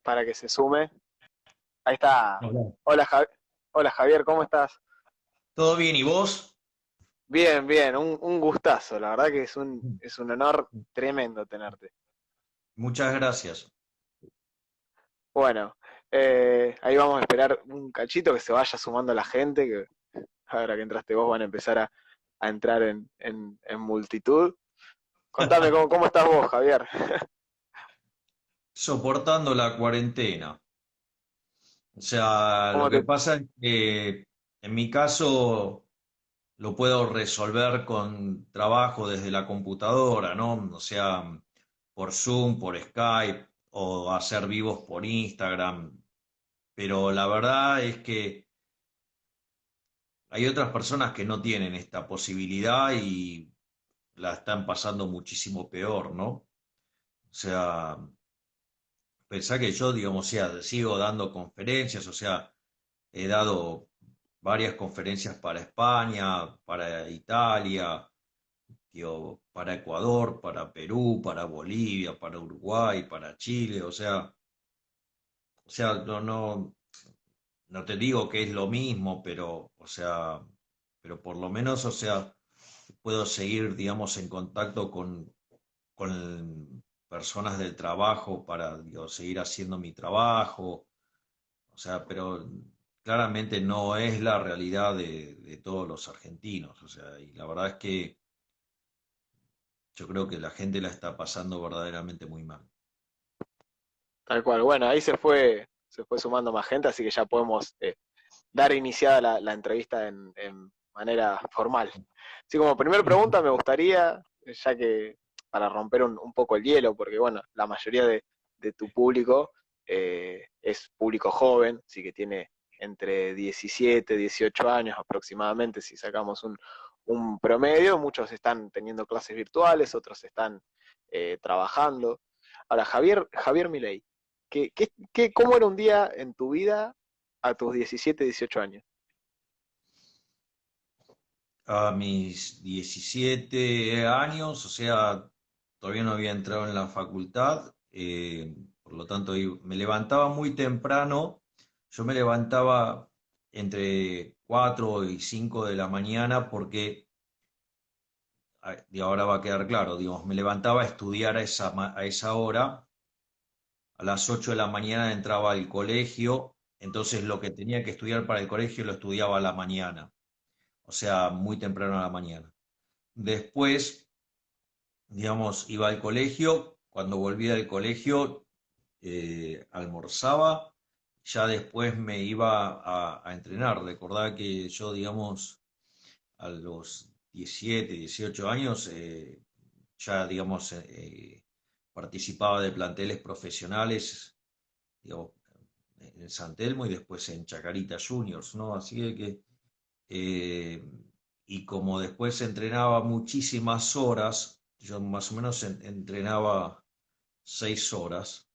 para que se sume. Ahí está. Hola. Hola, Hola Javier, ¿cómo estás? ¿Todo bien? ¿Y vos? Bien, bien, un gustazo. La verdad que es un honor tremendo tenerte. Muchas gracias. Bueno, ahí vamos a esperar un cachito que se vaya sumando la gente, que ahora que entraste vos van a empezar a entrar en multitud. Contame cómo estás vos, Javier. Soportando la cuarentena. O sea, lo ¿Cómo que te... pasa es que en mi caso lo puedo resolver con trabajo desde la computadora, ¿no? O sea, por Zoom, por Skype o hacer vivos por Instagram. Pero la verdad es que hay otras personas que no tienen esta posibilidad y la están pasando muchísimo peor, ¿no? O sea, pensá que yo, digamos, o sea, sigo dando conferencias, o sea, he dado varias conferencias para España, para Italia, digo, para Ecuador, para Perú, para Bolivia, para Uruguay, para Chile, no te digo que es lo mismo, pero, o sea, pero por lo menos, o sea, puedo seguir, digamos, en contacto con personas del trabajo para, digo, seguir haciendo mi trabajo. O sea, pero claramente no es la realidad de todos los argentinos. O sea, y la verdad es que yo creo que la gente la está pasando verdaderamente muy mal. Tal cual. Bueno, ahí se fue sumando más gente, así que ya podemos dar iniciada la entrevista en manera formal. Así como primera pregunta me gustaría, ya que para romper un poco el hielo, porque bueno, la mayoría de tu público es público joven, así que tiene entre 17, 18 años aproximadamente, si sacamos un promedio, muchos están teniendo clases virtuales, otros están trabajando. Ahora, Javier Milei, ¿cómo era un día en tu vida a tus 17, 18 años? A mis 17 años, o sea, todavía no había entrado en la facultad, por lo tanto me levantaba muy temprano. Yo me levantaba entre 4 y 5 de la mañana porque y ahora va a quedar claro, digamos, me levantaba a estudiar a esa hora, a las 8 de la mañana entraba al colegio, entonces lo que tenía que estudiar para el colegio lo estudiaba a la mañana, o sea, muy temprano a la mañana. Después, digamos, iba al colegio, cuando volvía del colegio almorzaba, ya después me iba a entrenar. Recordá que yo, digamos, a los 17, 18 años, ya, digamos, participaba de planteles profesionales, digo, en San Telmo y después en Chacarita Juniors, ¿no? Así que, eh, y como después entrenaba muchísimas horas, yo más o menos entrenaba 6 horas,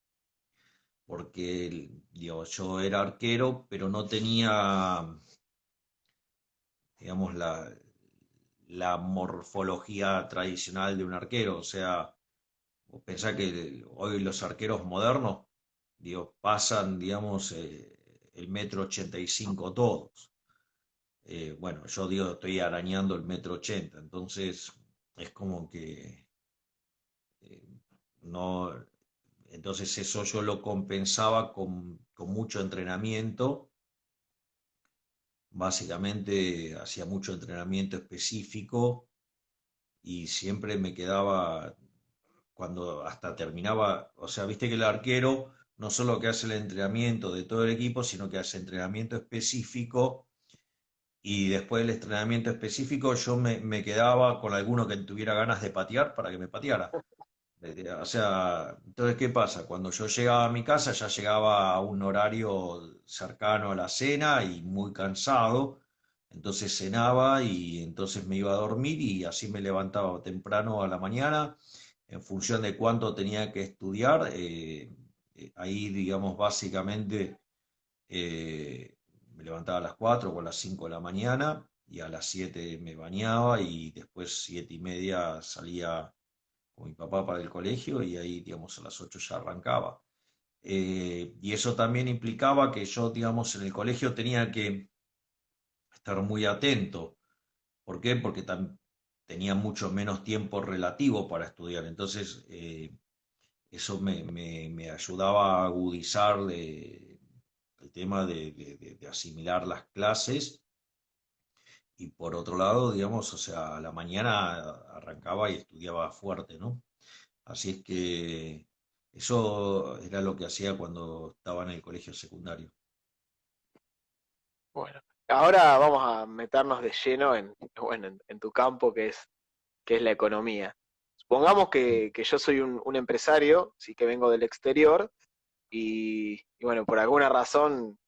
porque, digo, yo era arquero, pero no tenía, digamos, la morfología tradicional de un arquero. O sea, vos pensá que hoy los arqueros modernos, digo, pasan, digamos, el 1,85 m todos. Bueno, yo digo, estoy arañando el 1,80 m, entonces es como que eh, no, entonces eso yo lo compensaba con mucho entrenamiento. Básicamente hacía mucho entrenamiento específico y siempre me quedaba cuando hasta terminaba, o sea, viste que el arquero no solo que hace el entrenamiento de todo el equipo, sino que hace entrenamiento específico y después del entrenamiento específico yo me quedaba con alguno que tuviera ganas de patear para que me pateara. O sea, entonces, ¿qué pasa? Cuando yo llegaba a mi casa ya llegaba a un horario cercano a la cena y muy cansado, entonces cenaba y entonces me iba a dormir y así me levantaba temprano a la mañana en función de cuánto tenía que estudiar. Ahí, digamos, básicamente me levantaba a las 4 o a las 5 de la mañana y a las 7 me bañaba y después 7:30 salía con mi papá para el colegio y ahí, digamos, a las 8 ya arrancaba. Y eso también implicaba que yo, digamos, en el colegio tenía que estar muy atento. ¿Por qué? Porque tenía mucho menos tiempo relativo para estudiar. Entonces, eso me ayudaba a agudizar el tema de asimilar las clases. Y por otro lado, digamos, o sea, a la mañana arrancaba y estudiaba fuerte, ¿no? Así es que eso era lo que hacía cuando estaba en el colegio secundario. Bueno, ahora vamos a meternos de lleno bueno, en tu campo que es la economía. Supongamos que yo soy un empresario, sí que vengo del exterior y bueno, por alguna razón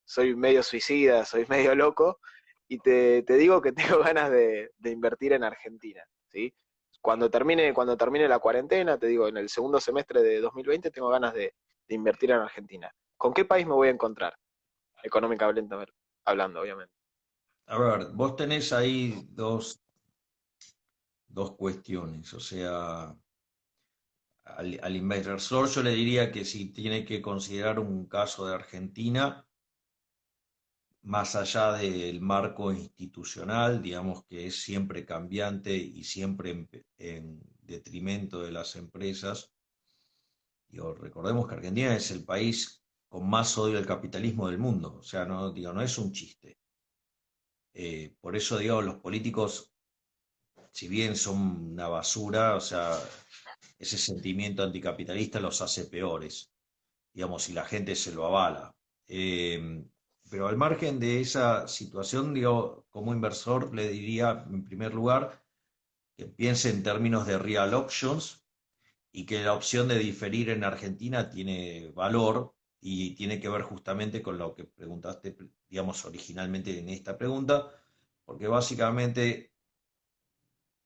soy medio suicida, soy medio loco y te digo que tengo ganas de invertir en Argentina, ¿sí? Cuando termine la cuarentena, te digo, en el segundo semestre de 2020 tengo ganas de invertir en Argentina. ¿Con qué país me voy a encontrar? Económicamente hablando, obviamente. A ver, vos tenés ahí dos cuestiones. O sea, al inversor yo le diría que si tiene que considerar un caso de Argentina, más allá del marco institucional, digamos que es siempre cambiante y siempre en detrimento de las empresas. Digo, recordemos que Argentina es el país con más odio al capitalismo del mundo, o sea, no, digo, no es un chiste. Por eso, digo, los políticos, si bien son una basura, o sea, ese sentimiento anticapitalista los hace peores, digamos, si la gente se lo avala. Eh, pero al margen de esa situación, digo, como inversor le diría, en primer lugar, que piense en términos de real options y que la opción de diferir en Argentina tiene valor y tiene que ver justamente con lo que preguntaste, digamos, originalmente en esta pregunta, porque básicamente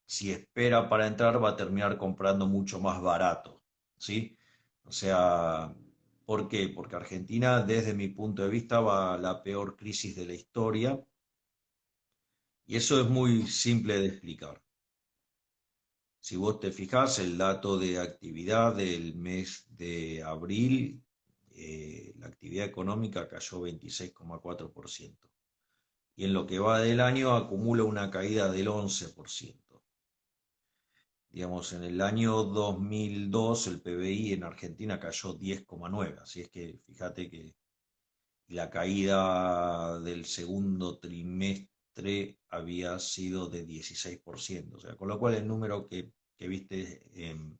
si espera para entrar va a terminar comprando mucho más barato, ¿sí? O sea, ¿por qué? Porque Argentina, desde mi punto de vista, va a la peor crisis de la historia y eso es muy simple de explicar. Si vos te fijás, el dato de actividad del mes de abril, la actividad económica cayó 26,4% y en lo que va del año acumula una caída del 11%. Digamos, en el año 2002 el PBI en Argentina cayó 10,9, así es que fíjate que la caída del segundo trimestre había sido de 16%, o sea, con lo cual el número que viste en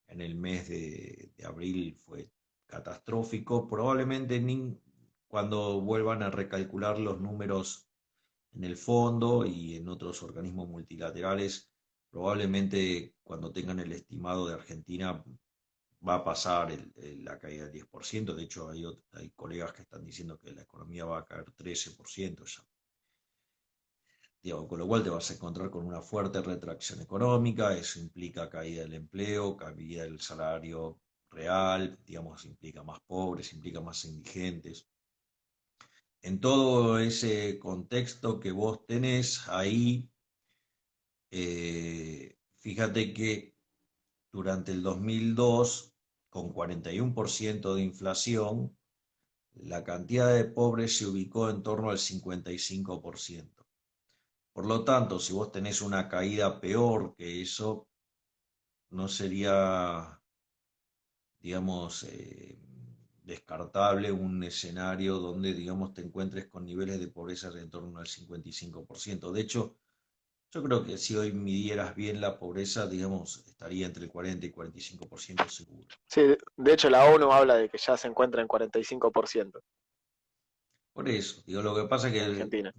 el mes de abril fue catastrófico. Probablemente cuando vuelvan a recalcular los números en el fondo y en otros organismos multilaterales, probablemente cuando tengan el estimado de Argentina va a pasar la caída del 10%. De hecho, hay colegas que están diciendo que la economía va a caer 13% ya. Digo, con lo cual te vas a encontrar con una fuerte retracción económica, eso implica caída del empleo, caída del salario real, digamos, implica más pobres, implica más indigentes. En todo ese contexto que vos tenés ahí, fíjate que durante el 2002, con 41% de inflación, la cantidad de pobres se ubicó en torno al 55%. Por lo tanto, si vos tenés una caída peor que eso, no sería, digamos, descartable un escenario donde, digamos, te encuentres con niveles de pobreza en torno al 55%. De hecho, yo creo que si hoy midieras bien la pobreza, digamos, estaría entre el 40 y 45% seguro. Sí, de hecho la ONU habla de que ya se encuentra en 45% Por eso, digo, lo que pasa es que en Argentina.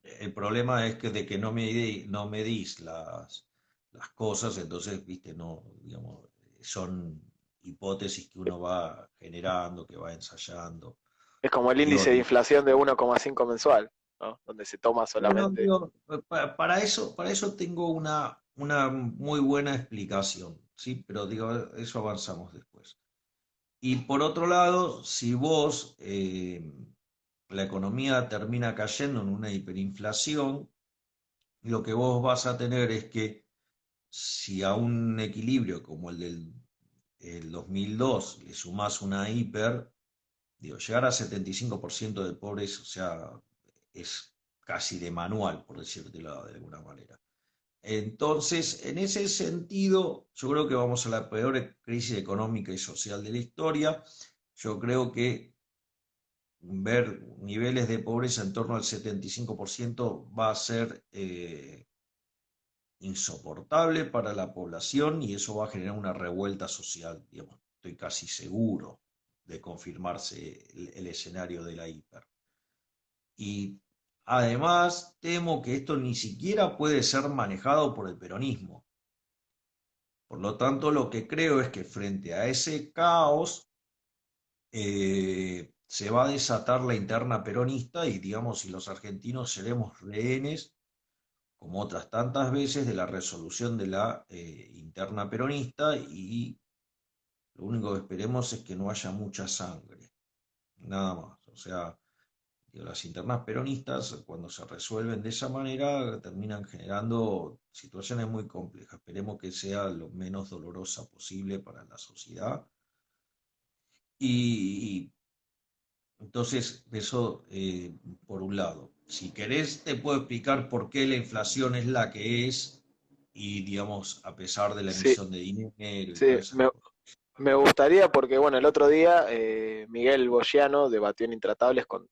el problema es que de que no medís las cosas, entonces, viste, no, digamos, son hipótesis que uno va generando, que va ensayando. Es como el Digo, índice de inflación de 1,5 mensual, ¿no? Donde se toma bueno, solamente. digo, para eso tengo una muy buena explicación, ¿sí? Pero digo, eso avanzamos después. Y por otro lado, si vos, la economía termina cayendo en una hiperinflación, lo que vos vas a tener es que si a un equilibrio como el del el 2002 le sumás una hiper, digo, llegar a 75% de pobres, o sea, es casi de manual, por decírtelo de alguna manera. Entonces, en ese sentido, yo creo que vamos a la peor crisis económica y social de la historia. Yo creo que ver niveles de pobreza en torno al 75% va a ser insoportable para la población y eso va a generar una revuelta social, digamos. Estoy casi seguro de confirmarse el escenario de la hiper. Y además temo que esto ni siquiera puede ser manejado por el peronismo. Por lo tanto, lo que creo es que frente a ese caos se va a desatar la interna peronista y, digamos, si los argentinos seremos rehenes, como otras tantas veces, de la resolución de la interna peronista y lo único que esperemos es que no haya mucha sangre, nada más. O sea, las internas peronistas, cuando se resuelven de esa manera, terminan generando situaciones muy complejas. Esperemos que sea lo menos dolorosa posible para la sociedad. Y entonces, eso por un lado. Si querés, te puedo explicar por qué la inflación es la que es y, digamos, a pesar de la Sí, emisión de dinero y sí, todas esas cosas. me gustaría porque, bueno, el otro día Miguel Bogiano debatió en Intratables con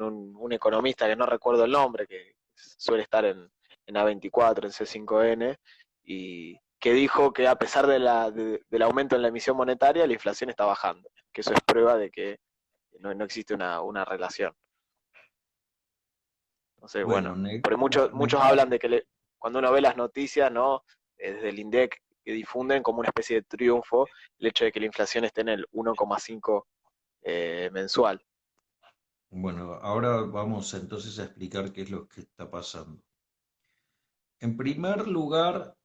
un economista que no recuerdo el nombre, que suele estar en A24, en C5N, y que dijo que a pesar del aumento en la emisión monetaria, la inflación está bajando, que eso es prueba de que no existe una relación. Entonces, Bueno, bueno, porque muchos hablan de que cuando uno ve las noticias, ¿no? Desde el INDEC que difunden como una especie de triunfo el hecho de que la inflación esté en el 1,5 mensual. bueno, ahora vamos entonces a explicar qué es lo que está pasando. En primer lugar,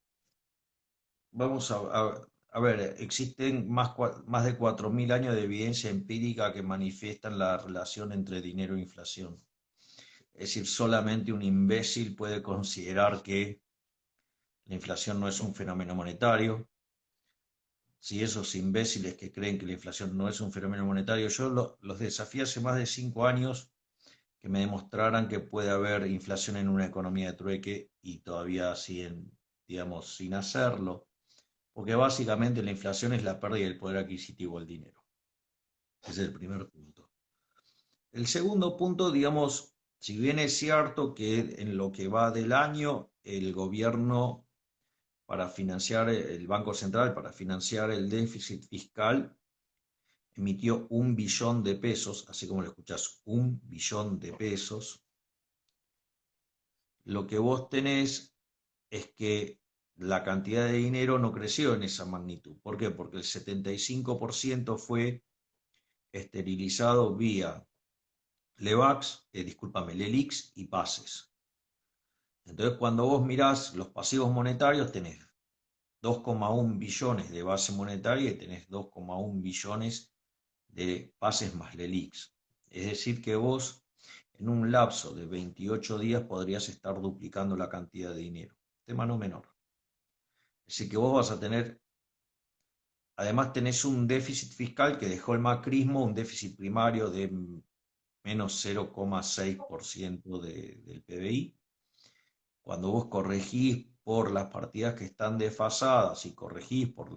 vamos a ver, existen más de 4.000 años de evidencia empírica que manifiestan la relación entre dinero e inflación. Es decir, solamente un imbécil puede considerar que la inflación no es un fenómeno monetario. Si esos imbéciles que creen que la inflación no es un fenómeno monetario, yo los desafié hace más de 5 años que me demostraran que puede haber inflación en una economía de trueque y todavía siguen, digamos, sin hacerlo, porque básicamente la inflación es la pérdida del poder adquisitivo del dinero. Ese es el primer punto. El segundo punto, digamos, si bien es cierto que en lo que va del año, el gobierno para financiar el Banco Central, para financiar el déficit fiscal, emitió 1 billón de pesos, así como lo escuchás, 1 billón de pesos. Lo que vos tenés es que la cantidad de dinero no creció en esa magnitud. ¿Por qué? Porque el 75% fue esterilizado vía LEVAX, discúlpame, LELIX y PASES. Entonces, cuando vos mirás los pasivos monetarios, tenés 2,1 billones de base monetaria y tenés 2,1 billones de pases más LELIX. Es decir, que vos en un lapso de 28 días podrías estar duplicando la cantidad de dinero. Tema no menor. Es decir, que vos vas a tener, además tenés un déficit fiscal que dejó el macrismo, un déficit primario de menos 0,6% del PBI. Cuando vos corregís por las partidas que están desfasadas y corregís por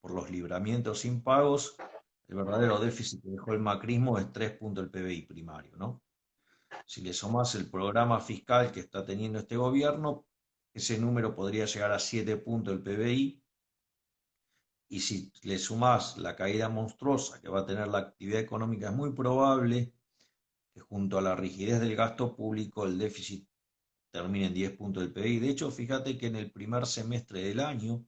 los libramientos impagos, el verdadero déficit que dejó el macrismo es 3 puntos del PBI primario, ¿no? Si le sumás el programa fiscal que está teniendo este gobierno, ese número podría llegar a 7 puntos del PBI, y si le sumás la caída monstruosa que va a tener la actividad económica, es muy probable que junto a la rigidez del gasto público el déficit termine en 10 puntos del PBI. De hecho, fíjate que en el primer semestre del año,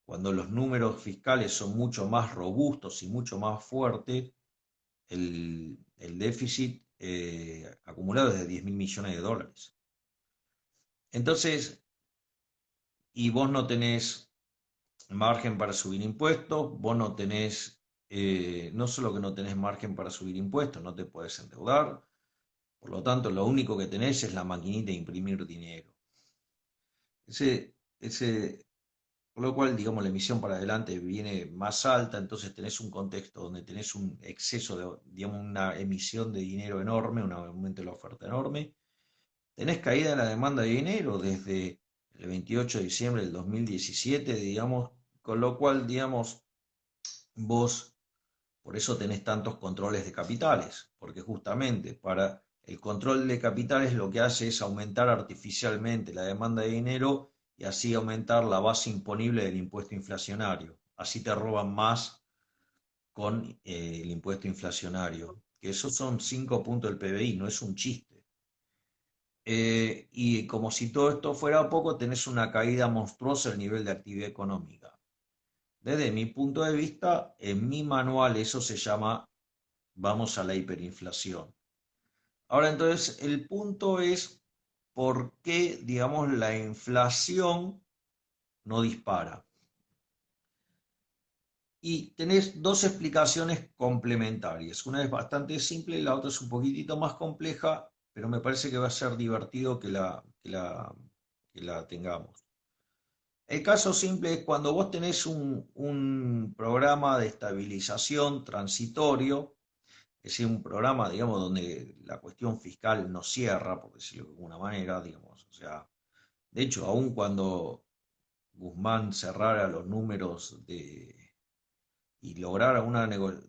cuando los números fiscales son mucho más robustos y mucho más fuertes, el déficit acumulado es de 10.000 millones de dólares. Entonces, y vos no tenés margen para subir impuestos, vos no tenés, no solo que no tenés margen para subir impuestos, no te puedes endeudar, por lo tanto, lo único que tenés es la maquinita de imprimir dinero. Ese Por lo cual, digamos, la emisión para adelante viene más alta, entonces tenés un contexto donde tenés un exceso de, digamos, una emisión de dinero enorme, un aumento de la oferta enorme. Tenés caída en la demanda de dinero desde el 28 de diciembre del 2017, digamos, con lo cual, digamos, vos, por eso tenés tantos controles de capitales, porque justamente para el control de capitales lo que hace es aumentar artificialmente la demanda de dinero y así aumentar la base imponible del impuesto inflacionario. Así te roban más con el impuesto inflacionario, que esos son 5 puntos del PBI, no es un chiste. Y como si todo esto fuera poco, tenés una caída monstruosa del nivel de actividad económica. Desde mi punto de vista, en mi manual eso se llama vamos a la hiperinflación. Ahora entonces, el punto es por qué, digamos, la inflación no dispara. Y tenés dos explicaciones complementarias. Una es bastante simple y la otra es un poquitito más compleja, pero me parece que va a ser divertido que la tengamos. El caso simple es cuando vos tenés un programa de estabilización transitorio, es decir, un programa, digamos, donde la cuestión fiscal no cierra, por decirlo de alguna manera, digamos. O sea, de hecho, aun cuando Guzmán cerrara los números y lograra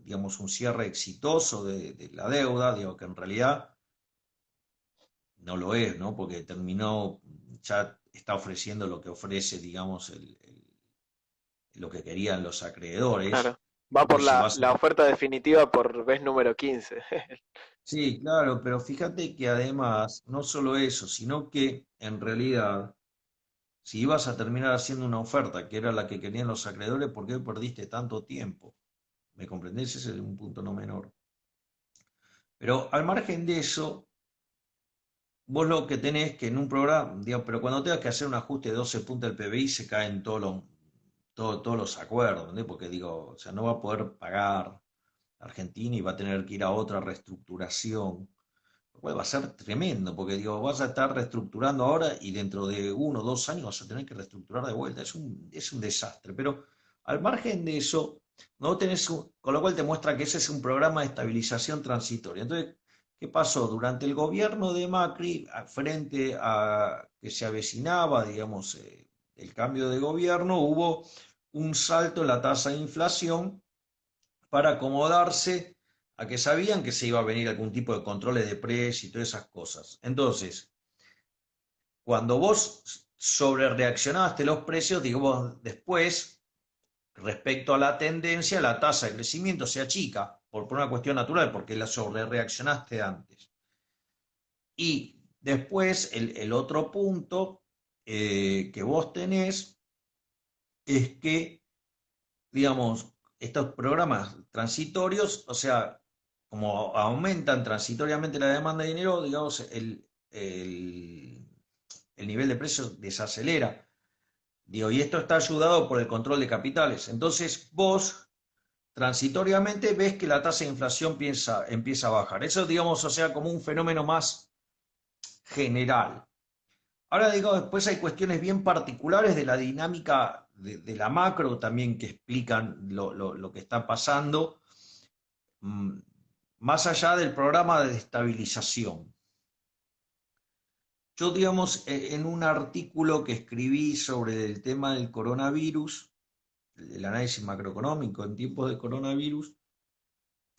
digamos, un cierre exitoso de la deuda, digo que en realidad no lo es, ¿no? Porque terminó, ya está ofreciendo lo que ofrece, digamos, lo que querían los Claro. acreedores. Va por Entonces, si vas la oferta definitiva por vez número 15. Sí, claro, pero fíjate que además, no solo eso, sino que en realidad, si ibas a terminar haciendo una oferta que era la que querían los acreedores, ¿por qué perdiste tanto tiempo? ¿Me comprendés? Ese es un punto no menor. Pero al margen de eso, vos lo que tenés que en un programa, digamos, pero cuando tengas que hacer un ajuste de 12 puntos del PBI, se caen todos los acuerdos, ¿entendés? Porque digo, o sea, no va a poder pagar Argentina y va a tener que ir a otra reestructuración. Lo cual va a ser tremendo, porque digo, vas a estar reestructurando ahora y dentro de 1 o 2 años vas a tener que reestructurar de vuelta. Es un desastre. Pero al margen de eso, no tenés con lo cual te muestra que ese es un programa de estabilización transitoria. Entonces, ¿qué pasó? Durante el gobierno de Macri, frente a que se avecinaba, digamos, el cambio de gobierno, hubo un salto en la tasa de inflación para acomodarse a que sabían que se iba a venir algún tipo de controles de precio y todas esas cosas. Entonces, cuando vos sobre reaccionaste los precios, digo, después, respecto a la tendencia, la tasa de crecimiento se achica por una cuestión natural, porque la sobre reaccionaste antes. Y después, el otro punto que vos tenés es que digamos, estos programas transitorios, o sea, como aumentan transitoriamente la demanda de dinero, digamos, el nivel de precios desacelera. Digo, y esto está ayudado por el control de capitales. Entonces, vos transitoriamente ves que la tasa de inflación empieza a bajar. Eso, digamos, o sea, como un fenómeno más general. Ahora digo, después hay cuestiones bien particulares de la dinámica de la macro también que explican lo que está pasando, mm, más allá del programa de estabilización. Yo, digamos, en un artículo que escribí sobre el tema del coronavirus, el análisis macroeconómico en tiempos de coronavirus,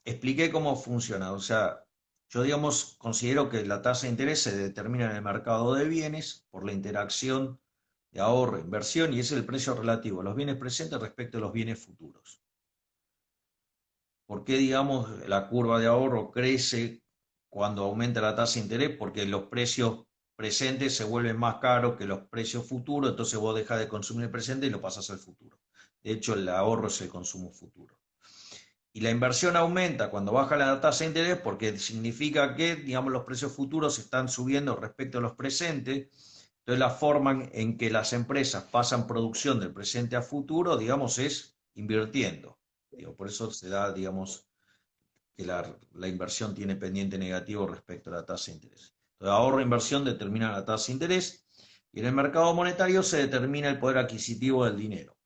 expliqué cómo funciona. O sea, yo, digamos, considero que la tasa de interés se determina en el mercado de bienes por la interacción de ahorro, inversión, y es el precio relativo a los bienes presentes respecto a los bienes futuros. ¿Por qué, digamos, la curva de ahorro crece cuando aumenta la tasa de interés? Porque los precios presentes se vuelven más caros que los precios futuros, entonces vos dejas de consumir el presente y lo pasas al futuro. De hecho, el ahorro es el consumo futuro. Y la inversión aumenta cuando baja la tasa de interés porque significa que, digamos, los precios futuros están subiendo respecto a los presentes. Entonces, la forma en que las empresas pasan producción del presente a futuro, digamos, es invirtiendo. Digo, por eso se da, digamos, que la inversión tiene pendiente negativo respecto a la tasa de interés. Entonces, ahorro e inversión determina la tasa de interés y en el mercado monetario se determina el poder adquisitivo del dinero.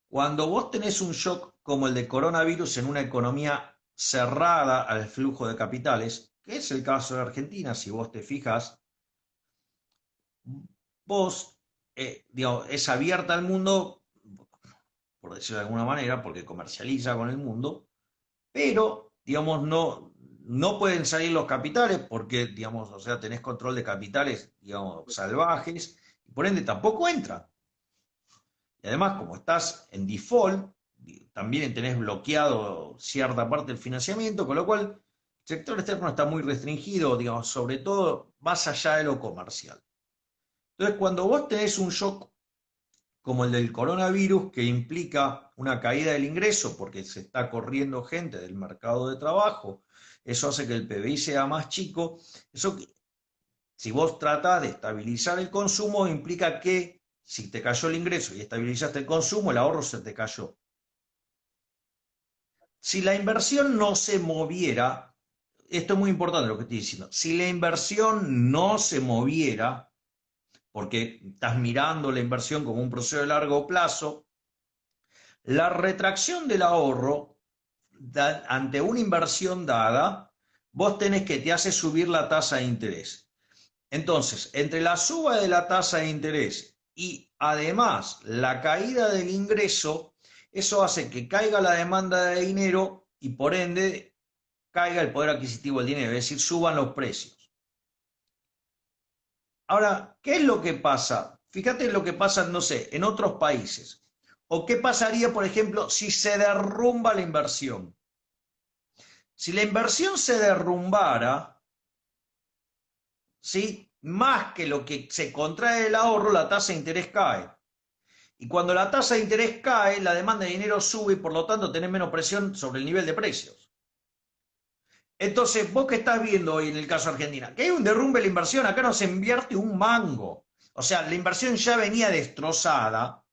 Cuando vos tenés un shock como el de coronavirus en una economía cerrada al flujo de capitales, que es el caso de Argentina, si vos te fijas, vos, digamos, es abierta al mundo, por decirlo de alguna manera, porque comercializa con el mundo, pero, digamos, no pueden salir los capitales porque, digamos, o sea, tenés control de capitales, digamos, salvajes, y por ende tampoco entran. Y además, como estás en default, también tenés bloqueado cierta parte del financiamiento, con lo cual el sector externo está muy restringido, digamos, sobre todo más allá de lo comercial. Entonces, cuando vos tenés un shock como el del coronavirus, que implica una caída del ingreso porque se está corriendo gente del mercado de trabajo, eso hace que el PBI sea más chico, eso, si vos tratás de estabilizar el consumo, implica que si te cayó el ingreso y estabilizaste el consumo, el ahorro se te cayó. Si la inversión no se moviera, esto es muy importante lo que estoy diciendo, si la inversión no se moviera, porque estás mirando la inversión como un proceso de largo plazo, la retracción del ahorro ante una inversión dada, vos tenés que te hace subir la tasa de interés. Entonces, entre la suba de la tasa de interés y además la caída del ingreso, eso hace que caiga la demanda de dinero y por ende caiga el poder adquisitivo del dinero, es decir, suban los precios. Ahora, ¿qué es lo que pasa? Fíjate lo que pasa, no sé, en otros países. ¿O qué pasaría, por ejemplo, si se derrumba la inversión? Si la inversión se derrumbara, ¿sí? Más que lo que se contrae el ahorro, la tasa de interés cae. Y cuando la tasa de interés cae, la demanda de dinero sube y por lo tanto tenés menos presión sobre el nivel de precios. Entonces, vos que estás viendo hoy en el caso de Argentina, que hay un derrumbe de la inversión, acá no se invierte un mango. O sea, la inversión ya venía destrozada.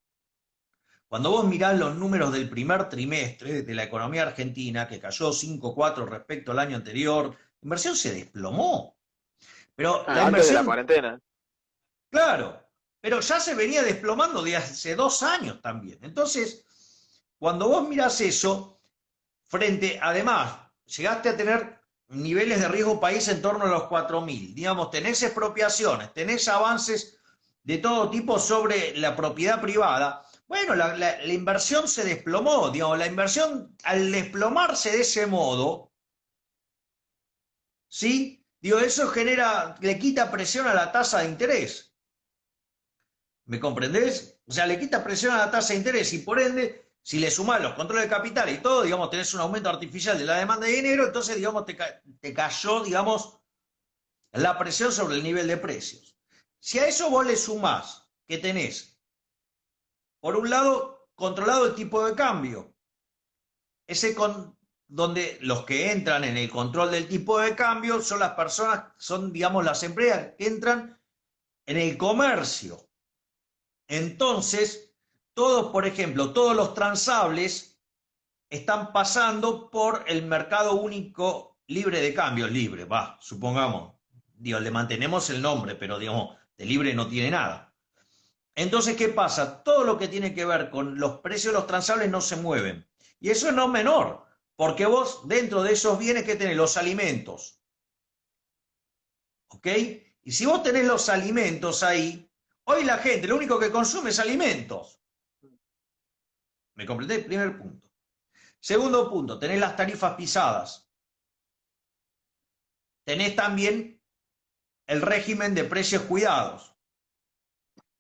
Cuando vos mirás los números del primer trimestre de la economía argentina, que cayó 5,4 respecto al año anterior, la inversión se desplomó. Pero la Antes de la inversión, cuarentena. claro, pero ya se venía desplomando de hace 2 años también. Entonces, cuando vos mirás eso, además, llegaste a tener niveles de riesgo país en torno a los 4.000. Digamos, tenés expropiaciones, tenés avances de todo tipo sobre la propiedad privada. Bueno, la inversión se desplomó, digamos, la inversión al desplomarse de ese modo, ¿sí? Digo, eso le quita presión a la tasa de interés. ¿Me comprendés? O sea, le quita presión a la tasa de interés y por ende, si le sumás los controles de capital y todo, digamos, tenés un aumento artificial de la demanda de dinero, entonces, digamos, te cayó, digamos, la presión sobre el nivel de precios. Si a eso vos le sumás que tenés, por un lado, controlado el tipo de cambio, donde los que entran en el control del tipo de cambio son las personas, son, digamos, las empresas que entran en el comercio. Entonces, todos, por ejemplo, todos los transables están pasando por el mercado único libre de cambio, libre, va, supongamos, digo, le mantenemos el nombre, pero digamos, de libre no tiene nada. Entonces, ¿qué pasa? Todo lo que tiene que ver con los precios de los transables no se mueven. Y eso no es menor, porque vos dentro de esos bienes que tenés los alimentos, ¿ok? Y si vos tenés los alimentos ahí, hoy la gente lo único que consume es alimentos. ¿Me comprendés? Primer punto. Segundo punto, tenés las tarifas pisadas. Tenés también el régimen de precios cuidados.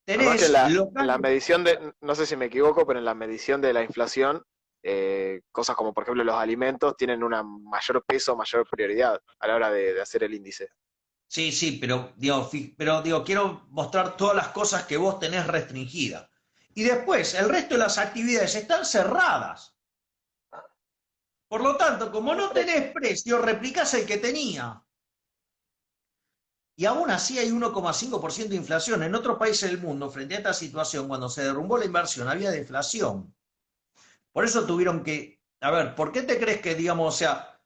Además que Tenés en la locales. medición de, no sé si me equivoco, pero en la medición de la inflación, cosas como por ejemplo los alimentos tienen un mayor peso, mayor prioridad a la hora de hacer el índice. Sí, sí, pero digo, quiero mostrar todas las cosas que vos tenés restringidas. Y después, el resto de las actividades están cerradas. Por lo tanto, como no tenés precio, replicás el que tenía. Y aún así hay 1,5% de inflación. En otros países del mundo, frente a esta situación, cuando se derrumbó la inversión, había deflación. Por eso tuvieron que, a ver, ¿por qué te crees que, digamos, o sea,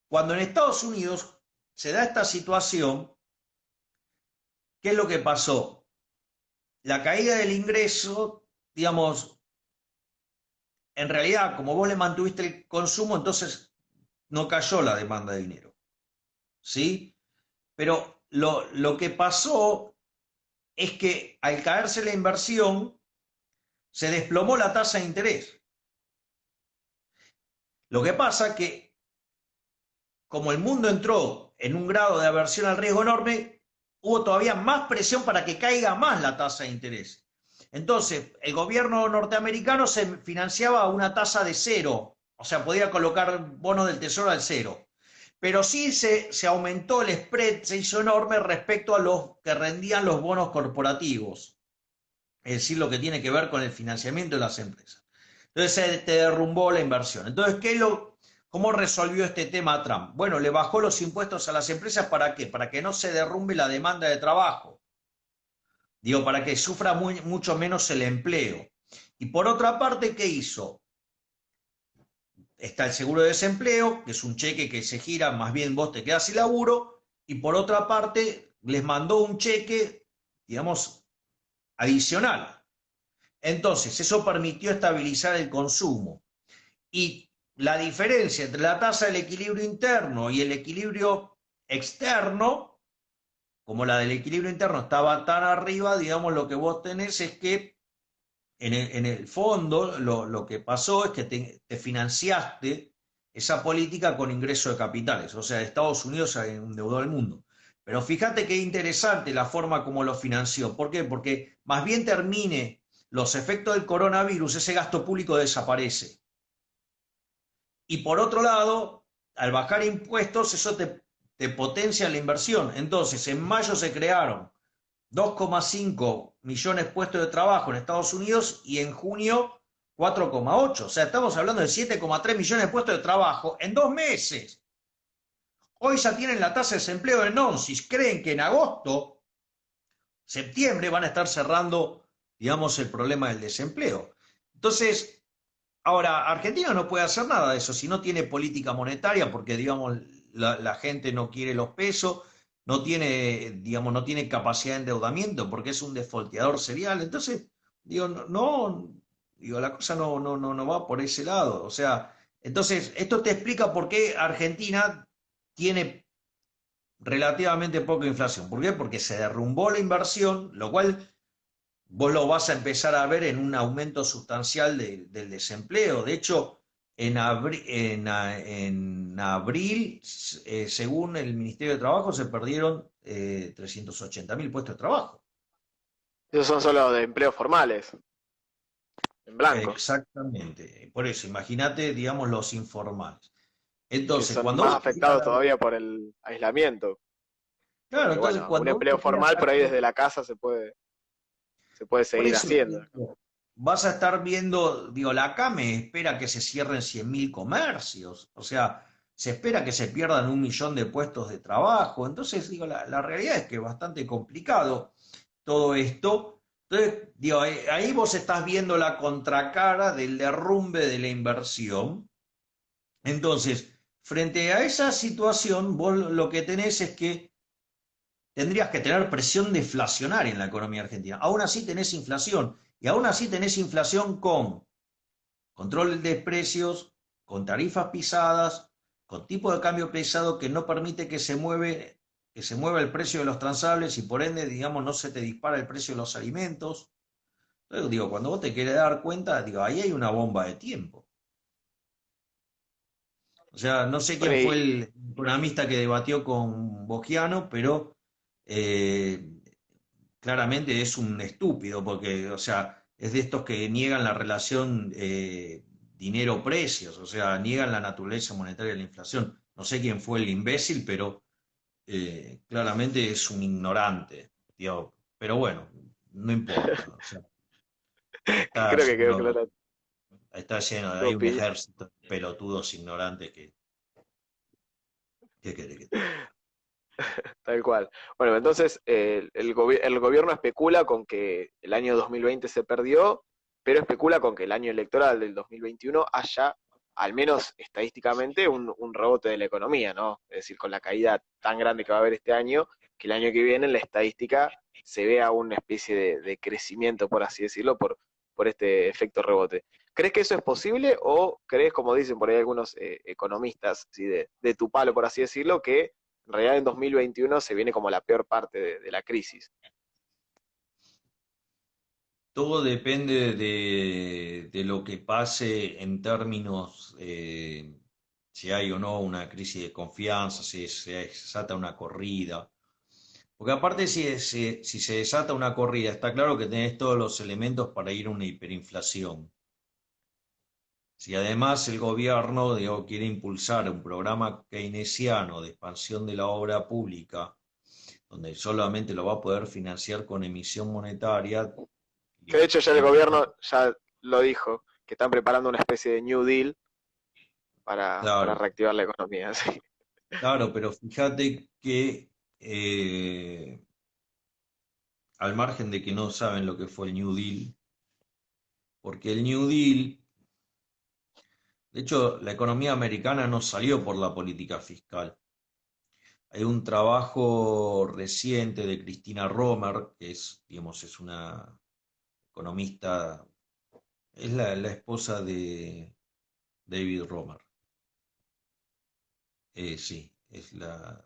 cuando en Estados Unidos se da esta situación, ¿qué es lo que pasó? La caída del ingreso, digamos, en realidad, como vos le mantuviste el consumo, entonces no cayó la demanda de dinero, ¿sí? Pero lo que pasó es que al caerse la inversión, se desplomó la tasa de interés. Lo que pasa es que, como el mundo entró en un grado de aversión al riesgo enorme, hubo todavía más presión para que caiga más la tasa de interés. Entonces, el gobierno norteamericano se financiaba a una tasa de cero, o sea, podía colocar bonos del tesoro al cero. Pero sí se aumentó el spread, se hizo enorme respecto a los que rendían los bonos corporativos, es decir, lo que tiene que ver con el financiamiento de las empresas. Entonces se te derrumbó la inversión. Entonces, ¿cómo resolvió este tema Trump? Bueno, le bajó los impuestos a las empresas, ¿para qué? Para que no se derrumbe la demanda de trabajo. Digo, para que sufra mucho menos el empleo. Y por otra parte, ¿qué hizo? Está el seguro de desempleo, que es un cheque que se gira, más bien vos te quedás sin laburo, y por otra parte, les mandó un cheque, digamos, adicional. Entonces, eso permitió estabilizar el consumo. Y la diferencia entre la tasa del equilibrio interno y el equilibrio externo, como la del equilibrio interno estaba tan arriba, digamos, lo que vos tenés es que en el fondo lo que pasó es que te financiaste esa política con ingreso de capitales. O sea, Estados Unidos se endeudó al mundo. Pero fíjate qué interesante la forma como lo financió. ¿Por qué? Porque más bien termine los efectos del coronavirus, ese gasto público desaparece. Y por otro lado, al bajar impuestos, eso te potencia la inversión. Entonces, en mayo se crearon 2,5 millones de puestos de trabajo en Estados Unidos y en junio 4,8. O sea, estamos hablando de 7,3 millones de puestos de trabajo en 2 meses. Hoy ya tienen la tasa de desempleo en 11. Creen que en agosto, septiembre van a estar cerrando, digamos, el problema del desempleo. Entonces, ahora, Argentina no puede hacer nada de eso si no tiene política monetaria, porque, digamos, la gente no quiere los pesos, no tiene, digamos, no tiene capacidad de endeudamiento, porque es un defolteador serial. Entonces, digo, digo, la cosa no va por ese lado. O sea, entonces, esto te explica por qué Argentina tiene relativamente poca inflación. ¿Por qué? Porque se derrumbó la inversión, lo cual vos lo vas a empezar a ver en un aumento sustancial del desempleo. De hecho, en abril, según el Ministerio de Trabajo, se perdieron 380.000 puestos de trabajo. Esos son solo de empleos formales, en blanco, Exactamente. Por eso, imagínate, digamos, los informales. que Entonces, son cuando más vos te quieras afectados dar, todavía por el aislamiento. claro, Porque entonces bueno, un cuando vos empleo te quieras formal por dar ahí cuenta, desde la casa se puede por seguir eso te haciendo. digo, vas a estar viendo, digo, la CAME espera que se cierren 100.000 comercios, o sea, se espera que se pierdan 1 millón de puestos de trabajo. Entonces, digo, la realidad es que es bastante complicado todo esto. Entonces, digo, ahí vos estás viendo la contracara del derrumbe de la inversión. Entonces, frente a esa situación, vos lo que tenés es que tendrías que tener presión deflacionaria en la economía argentina. Aún así tenés inflación, y aún así tenés inflación con control de precios, con tarifas pisadas, con tipo de cambio pesado que no permite que se mueva el precio de los transables y por ende, digamos, no se te dispara el precio de los alimentos. Entonces, digo, cuando vos te querés dar cuenta, digo, ahí hay una bomba de tiempo. O sea, no sé Bueno, quién fue y el economista que debatió con Bogiano, pero eh, claramente es un estúpido, porque, o sea, es de estos que niegan la relación dinero-precios, o sea, niegan la naturaleza monetaria de la inflación. No sé quién fue el imbécil, pero claramente es un ignorante, digo, pero bueno, no importa, o sea, está creo que quedó lleno, clara está lleno, tu hay un opinión. ejército de pelotudos ignorantes ¿qué querés que te diga? Tal cual. Bueno, entonces el gobierno especula con que el año 2020 se perdió, pero especula con que el año electoral del 2021 haya, al menos estadísticamente, un rebote de la economía, ¿no? Es decir, con la caída tan grande que va a haber este año, que el año que viene en la estadística se vea una especie de crecimiento, por así decirlo, por este efecto rebote. ¿Crees que eso es posible o crees, como dicen por ahí algunos economistas, ¿sí? De tu palo, por así decirlo, que en realidad en 2021 se viene como la peor parte de la crisis? Todo depende de lo que pase en términos, si hay o no una crisis de confianza, si se desata una corrida. Porque aparte si se desata una corrida, está claro que tenés todos los elementos para ir a una hiperinflación. Si además el gobierno, digo, quiere impulsar un programa keynesiano de expansión de la obra pública, donde solamente lo va a poder financiar con emisión monetaria, Que de hecho ya el digamos, gobierno ya lo dijo, que están preparando una especie de New Deal para claro, reactivar la economía. ¿Sí? claro, pero fíjate que eh, al margen de que no saben lo que fue el New Deal, porque el New Deal, de hecho, la economía americana no salió por la política fiscal. Hay un trabajo reciente de Cristina Romer, que es, digamos, es una economista, es la esposa de David Romer. Sí, es la,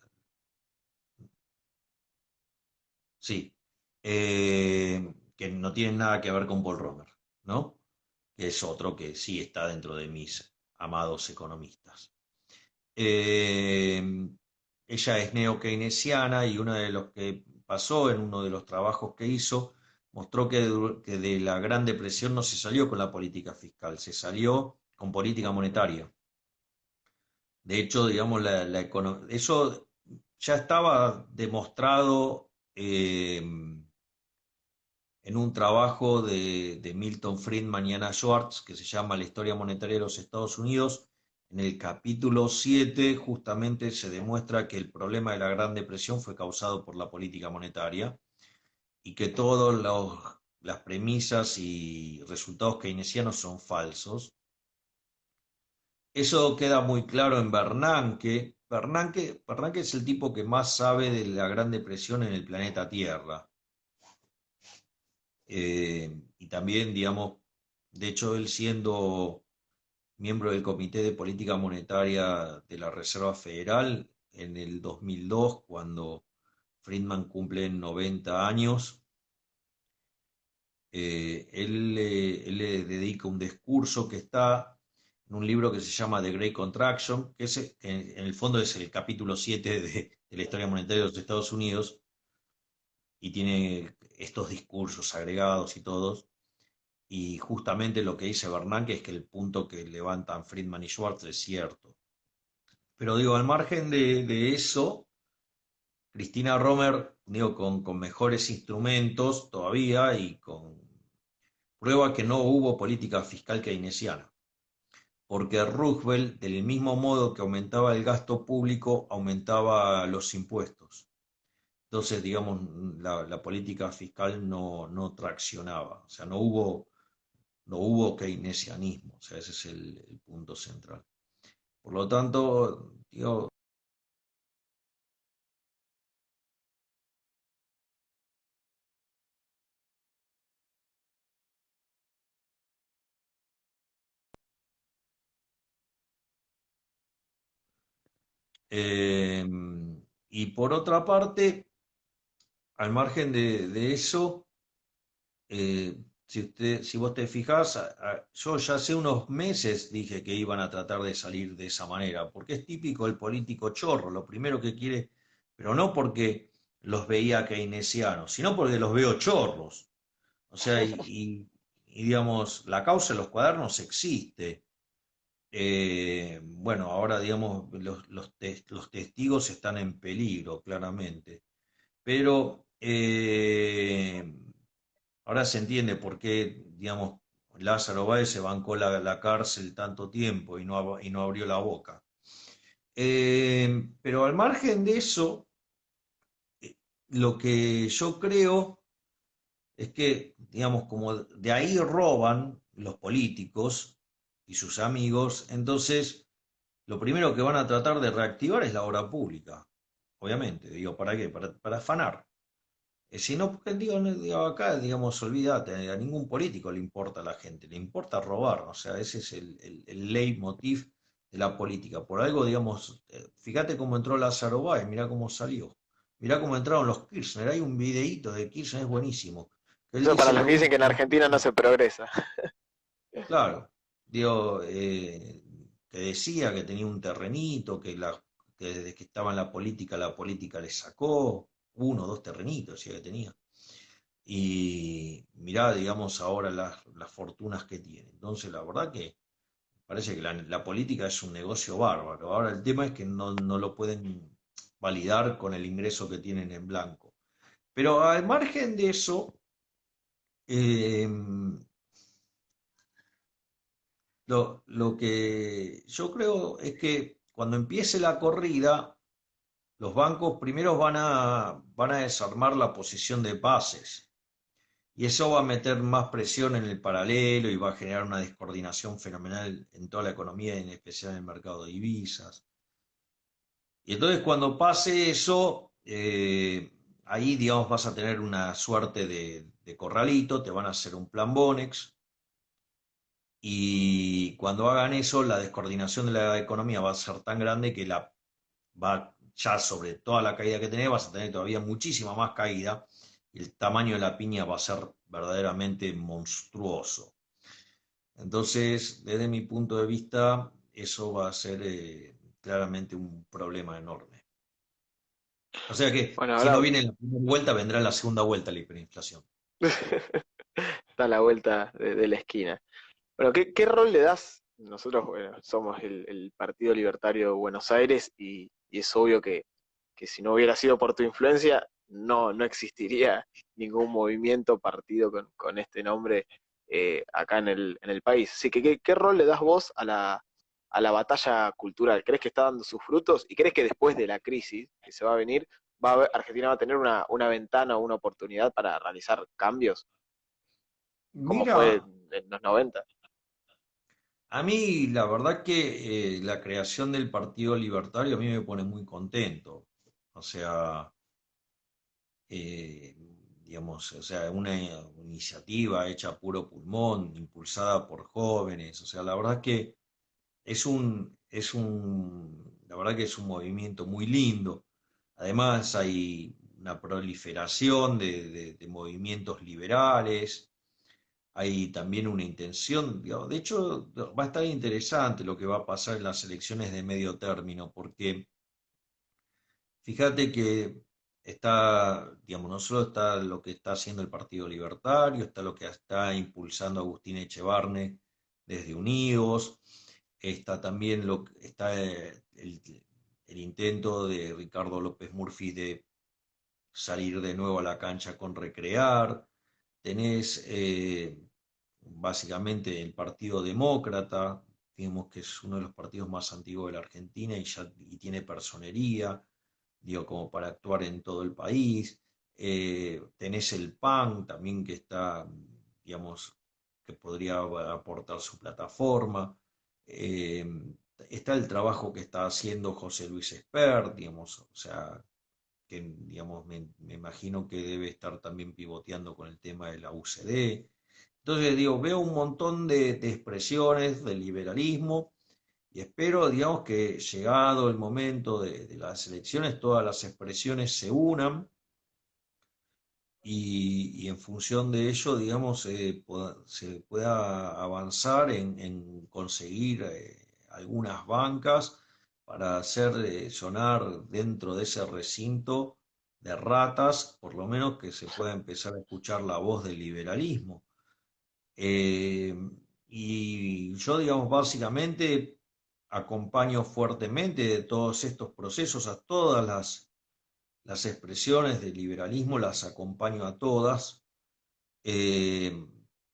sí, que no tiene nada que ver con Paul Romer, ¿no? Que es otro que sí está dentro de mis amados economistas. Eh, Ella es neo-keynesiana y uno de los que pasó en uno de los trabajos que hizo mostró que de la Gran Depresión no se salió con la política fiscal, se salió con política monetaria. De hecho, digamos, eso ya estaba demostrado en un trabajo de Milton Friedman y Anna Schwartz, que se llama La historia monetaria de los Estados Unidos. En el capítulo 7 justamente se demuestra que el problema de la Gran Depresión fue causado por la política monetaria y que todas las premisas y resultados keynesianos son falsos. Eso queda muy claro en Bernanke. Bernanke es el tipo que más sabe de la Gran Depresión en el planeta Tierra. Y también, digamos, de hecho, él siendo miembro del Comité de Política Monetaria de la Reserva Federal en el 2002, cuando Friedman cumple 90 años, él le dedica un discurso que está en un libro que se llama The Great Contraction, que en el fondo es el capítulo 7 de la historia monetaria de los Estados Unidos, y tiene estos discursos agregados y todos. Y justamente lo que dice Bernanke es que el punto que levantan Friedman y Schwartz es cierto. Pero digo, al margen de eso, Cristina Romer, digo, con mejores instrumentos todavía y con prueba que no hubo política fiscal keynesiana. Porque Roosevelt, del mismo modo que aumentaba el gasto público, aumentaba los impuestos. Entonces, digamos, la política fiscal no traccionaba. O sea, no hubo keynesianismo. O sea, ese es el punto central. Por lo tanto, digo, eh, y por otra parte, al margen de eso, si vos te fijás, yo ya hace unos meses dije que iban a tratar de salir de esa manera, porque es típico el político chorro, lo primero que quiere, pero no porque los veía keynesianos, sino porque los veo chorros. O sea, digamos, la causa de los cuadernos existe. Bueno, ahora digamos, los testigos están en peligro, claramente. Pero ahora se entiende por qué, digamos, Lázaro Báez se bancó la cárcel tanto tiempo y no abrió la boca. Pero al margen de eso, lo que yo creo es que, digamos, como de ahí roban los políticos y sus amigos, entonces lo primero que van a tratar de reactivar es la obra pública, obviamente. Digo, ¿para qué? Para afanar. Si no, porque digo, digo, acá, digamos, olvídate, a ningún político le importa a la gente, le importa robar, o sea, ese es el leitmotiv de la política. Por algo, digamos, fíjate cómo entró Lázaro Báez, mirá cómo salió, mirá cómo entraron los Kirchner, hay un videíto de Kirchner, es buenísimo, que él Eso para dice, los me que voy dicen que en a... Argentina no se progresa. Claro, digo, que decía que tenía un terrenito, que desde que estaba en la política le sacó uno o dos terrenitos, decía que tenía. Y mirá, digamos, ahora las fortunas que tiene. Entonces, la verdad que parece que la política es un negocio bárbaro. Ahora el tema es que no lo pueden validar con el ingreso que tienen en blanco. Pero al margen de eso, eh, lo que yo creo es que cuando empiece la corrida, los bancos primero van a desarmar la posición de bases. Y eso va a meter más presión en el paralelo y va a generar una descoordinación fenomenal en toda la economía, en especial en el mercado de divisas. Y entonces cuando pase eso, ahí digamos vas a tener una suerte de corralito, te van a hacer un plan Bonex y cuando hagan eso, la descoordinación de la economía va a ser tan grande que va ya sobre toda la caída que tenés, vas a tener todavía muchísima más caída y el tamaño de la piña va a ser verdaderamente monstruoso. Entonces, desde mi punto de vista, eso va a ser claramente un problema enorme. O sea que Bueno, si no ahora viene la primera vuelta, vendrá la segunda vuelta la hiperinflación. está a la vuelta de la esquina. Bueno, ¿qué rol le das? Nosotros, bueno, somos el Partido Libertario de Buenos Aires y es obvio que si no hubiera sido por tu influencia, no existiría ningún movimiento, partido con este nombre acá en el país. Así que, ¿qué rol le das vos a la batalla cultural? ¿Crees que está dando sus frutos? ¿Y crees que después de la crisis que se va a venir, Argentina va a tener una ventana o una oportunidad para realizar cambios, como Mira, fue en los 90? a mí la verdad que la creación del Partido Libertario a mí me pone muy contento. O sea, eh, digamos, o sea, una iniciativa hecha a puro pulmón, impulsada por jóvenes. O sea, la verdad que la verdad que es un movimiento muy lindo. Además hay una proliferación de movimientos liberales, hay también una intención, digamos, de hecho va a estar interesante lo que va a pasar en las elecciones de medio término, porque fíjate que está, digamos, no solo está lo que está haciendo el Partido Libertario, está lo que está impulsando Agustín Echevarne desde Unidos, está también está el intento de Ricardo López Murphy de salir de nuevo a la cancha con Recrear, tenés básicamente el Partido Demócrata, digamos que es uno de los partidos más antiguos de la Argentina y tiene personería, digo, como para actuar en todo el país. Tenés el PAN también que está, digamos, que podría aportar su plataforma. Eh, Está el trabajo que está haciendo José Luis Espert, digamos, o sea, que digamos, me imagino que debe estar también pivoteando con el tema de la UCD. Entonces, digo, veo un montón de expresiones del liberalismo y espero, digamos, que llegado el momento de las elecciones, todas las expresiones se unan y en función de ello, digamos, se pueda avanzar en conseguir algunas bancas para hacer sonar dentro de ese recinto de ratas, por lo menos que se pueda empezar a escuchar la voz del liberalismo. Eh, y yo, digamos, básicamente acompaño fuertemente de todos estos procesos a todas las expresiones del liberalismo, las acompaño a todas. Eh,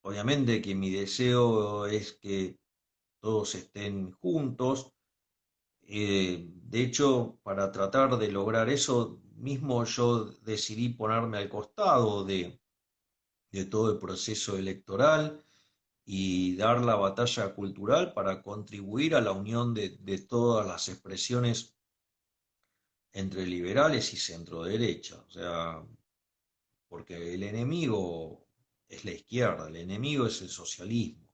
Obviamente que mi deseo es que todos estén juntos. De hecho, para tratar de lograr eso mismo, yo decidí ponerme al costado de todo el proceso electoral y dar la batalla cultural para contribuir a la unión de todas las expresiones entre liberales y centro derecha. O sea, porque el enemigo es la izquierda, el enemigo es el socialismo.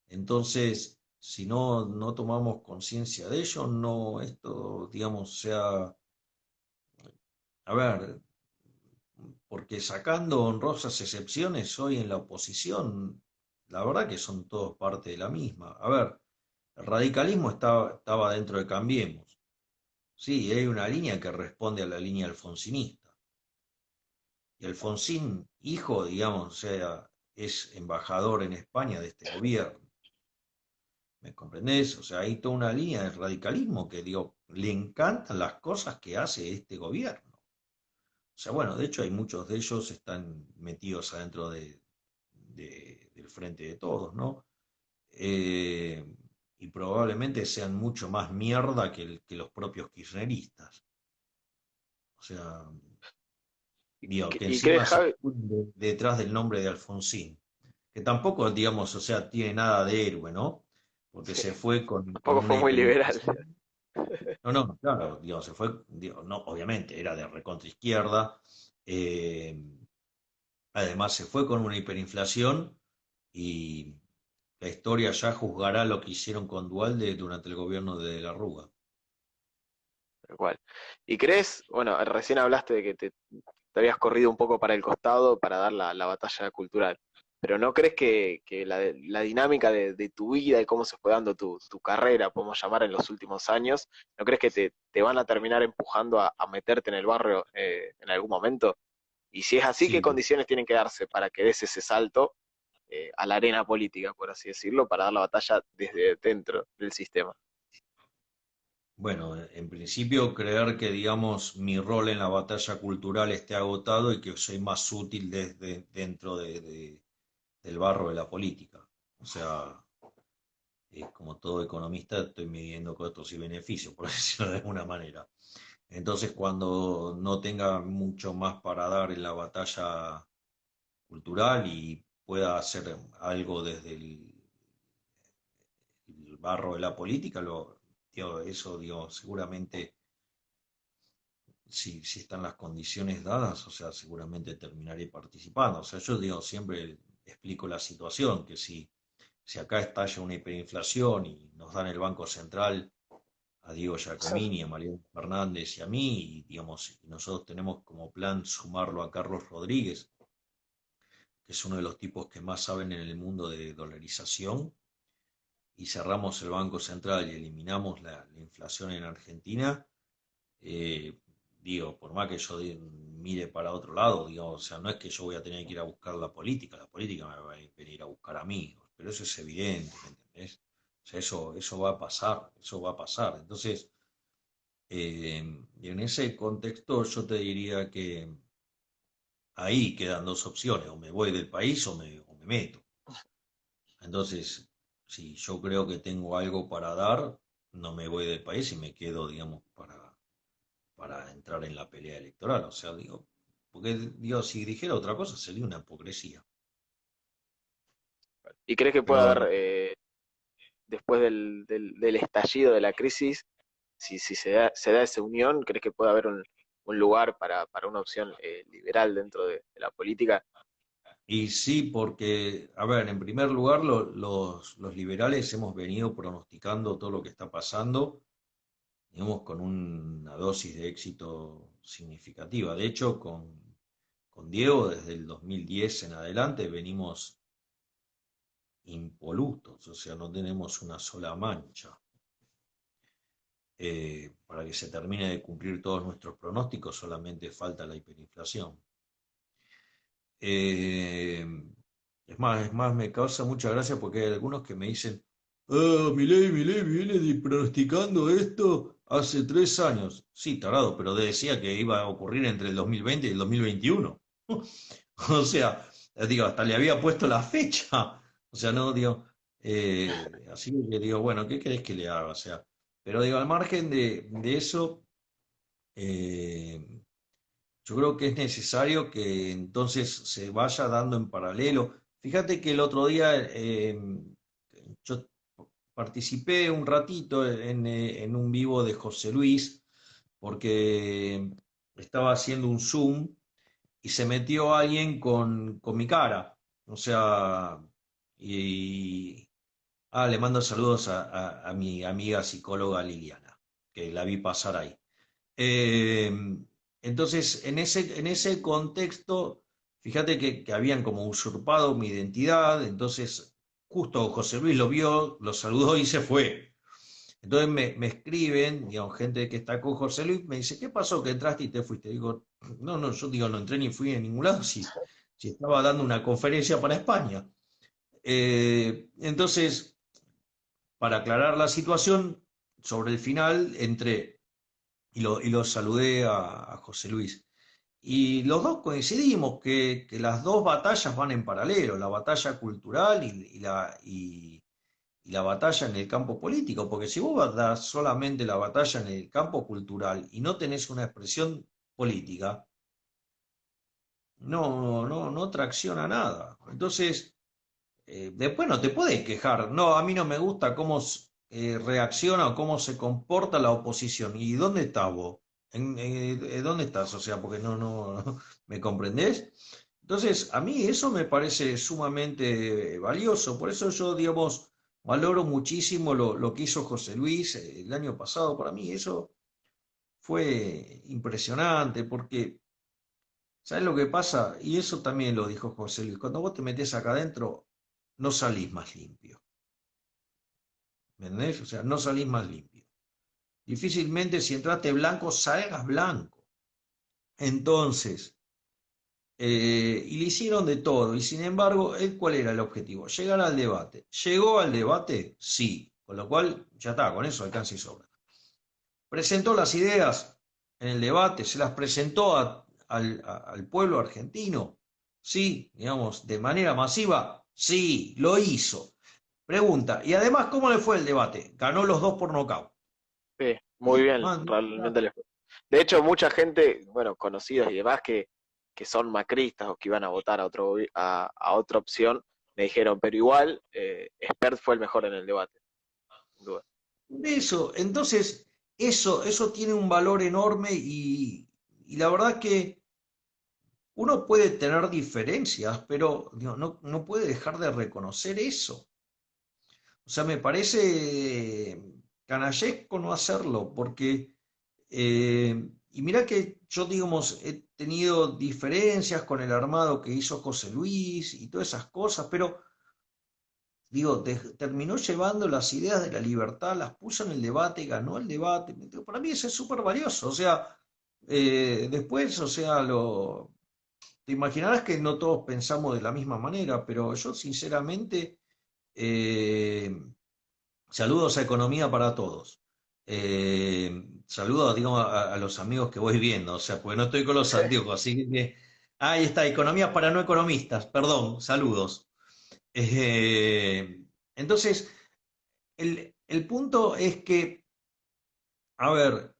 Entonces, si no tomamos conciencia de ello, no, esto, digamos, sea, a ver, porque sacando honrosas excepciones, hoy en la oposición, la verdad que son todos parte de la misma. A ver, el radicalismo estaba dentro de Cambiemos. Sí, hay una línea que responde a la línea alfonsinista. Y Alfonsín, hijo, digamos, o sea, es embajador en España de este gobierno. ¿Me comprendés? O sea, hay toda una línea del radicalismo que, digo, le encantan las cosas que hace este gobierno. O sea, bueno, de hecho hay muchos de ellos están metidos adentro del frente de todos, ¿no? Eh, y probablemente sean mucho más mierda que los propios kirchneristas. O sea, digo, que y crees, encima se Javi, esconden detrás del nombre de Alfonsín, que tampoco, digamos, o sea, tiene nada de héroe, ¿no? Porque sí, se fue con tampoco una fue muy liberal. hiperinflación. No, no, claro, digamos, se fue, digo, no, obviamente era de recontra izquierda, eh, además se fue con una hiperinflación y la historia ya juzgará lo que hicieron con Duhalde durante el gobierno de la Rúa. Tal cual. ¿Y crees, bueno, recién hablaste de que te habías corrido un poco para el costado para dar la batalla cultural, pero ¿no crees que la dinámica de tu vida y cómo se fue dando tu carrera, podemos llamar, en los últimos años, ¿no crees que te van a terminar empujando a meterte en el barrio en algún momento? Y si es así, ¿qué Sí, condiciones tienen que darse para que des ese salto a la arena política, por así decirlo, para dar la batalla desde dentro del sistema? bueno, en principio creer que, digamos, mi rol en la batalla cultural esté agotado y que soy más útil desde dentro del barro de la política. O sea, como todo economista, estoy midiendo costos y beneficios, por decirlo de alguna manera. Entonces, cuando no tenga mucho más para dar en la batalla cultural y pueda hacer algo desde el barro de la política, digo, eso digo, seguramente si están las condiciones dadas, o sea, seguramente terminaré participando. O sea, yo digo, siempre explico la situación, que si acá estalla una hiperinflación y nos dan el Banco Central a Diego Giacomini, a Mariano Fernández y a mí, y digamos, y nosotros tenemos como plan sumarlo a Carlos Rodríguez, que es uno de los tipos que más saben en el mundo de dolarización, y cerramos el Banco Central y eliminamos la inflación en Argentina, eh, digo, por más que yo mire para otro lado, digo, o sea, no es que yo voy a tener que ir a buscar la política me va a venir a buscar a mí, pero eso es evidente, ¿me entendés? O sea, eso va a pasar, eso va a pasar. Entonces, y en ese contexto yo te diría que ahí quedan dos opciones, o me voy del país o me meto. Entonces, si yo creo que tengo algo para dar, no me voy del país y me quedo, digamos, para entrar en la pelea electoral. O sea, digo, porque digo, si dijera otra cosa sería una hipocresía. ¿Y crees que puede Pero haber, después del estallido de la crisis, si se da esa unión, crees que puede haber un lugar para una opción liberal dentro de la política? y sí, porque, a ver, en primer lugar, los liberales hemos venido pronosticando todo lo que está pasando, digamos, con una dosis de éxito significativa. De hecho, con Diego, desde el 2010 en adelante, venimos impolutos, o sea, no tenemos una sola mancha. Para que se termine de cumplir todos nuestros pronósticos, solamente falta la hiperinflación. Eh, es más, me causa mucha gracia porque hay algunos que me dicen, ah, Milei viene pronosticando esto hace 3 años. Sí, tarado, pero decía que iba a ocurrir entre el 2020 y el 2021. O sea, digo, hasta le había puesto la fecha. O sea, no, digo, así que digo, bueno, ¿qué querés que le haga? O sea, pero digo, al margen de eso, eh, yo creo que es necesario que entonces se vaya dando en paralelo. Fíjate que el otro día yo participé un ratito en un vivo de José Luis porque estaba haciendo un Zoom y se metió alguien con mi cara. O sea, y le mando saludos a mi amiga psicóloga Liliana, que la vi pasar ahí. Eh, entonces, en ese contexto, fíjate que habían como usurpado mi identidad, entonces justo José Luis lo vio, lo saludó y se fue. Entonces me escriben, digamos, gente que está con José Luis, me dice, ¿qué pasó que entraste y te fuiste? Digo, no, no, yo digo, no entré ni fui a ningún lado, si estaba dando una conferencia para España. Entonces, para aclarar la situación, sobre el final entré y lo saludé a José Luis. Y los dos coincidimos que las dos batallas van en paralelo, la batalla cultural y la batalla en el campo político, porque si vos das solamente la batalla en el campo cultural y no tenés una expresión política, no tracciona nada. Entonces, después no te puedes quejar, no, a mí no me gusta cómo reacciona o cómo se comporta la oposición. ¿Y dónde estás vos? ¿Dónde estás? O sea, porque no, ¿me comprendés? Entonces, a mí eso me parece sumamente valioso, por eso yo, digamos, valoro muchísimo lo que hizo José Luis el año pasado. Para mí eso fue impresionante, porque, ¿sabes lo que pasa? Y eso también lo dijo José Luis, cuando vos te metés acá adentro, no salís más limpio. ¿Me entendés? O sea, no salís más limpio. Difícilmente si entraste blanco, salgas blanco. Entonces, y le hicieron de todo. Y sin embargo, ¿cuál era el objetivo? Llegar al debate. ¿Llegó al debate? Sí. Con lo cual, ya está, con eso alcanza y sobra. Presentó las ideas en el debate, se las presentó al pueblo argentino. Sí, digamos, de manera masiva. Sí, lo hizo. Pregunta, y además, ¿cómo le fue el debate? Ganó los dos por nocaut. Sí, muy Listo, bien, realmente les fue. De hecho, mucha gente, bueno, conocidos y demás, que son macristas o que iban a votar a otra opción, me dijeron, pero igual, Spert fue el mejor en el debate, sin duda. eso, entonces, eso tiene un valor enorme y la verdad que uno puede tener diferencias, pero digo, no puede dejar de reconocer eso. O sea, me parece canallesco no hacerlo, porque, y mira que yo, digamos, he tenido diferencias con el armado que hizo José Luis y todas esas cosas, pero digo, terminó llevando las ideas de la libertad, las puso en el debate, ganó el debate. Digo, para mí eso es súper valioso. O sea, después, o sea, te imaginarás que no todos pensamos de la misma manera, pero yo sinceramente, eh, saludos a Economía para Todos. Saludos, digamos, a los amigos que voy viendo, o sea, porque no estoy con los anteojos, así que ahí está, Economía para no economistas, perdón, saludos. Eh, entonces, el punto es que, a ver,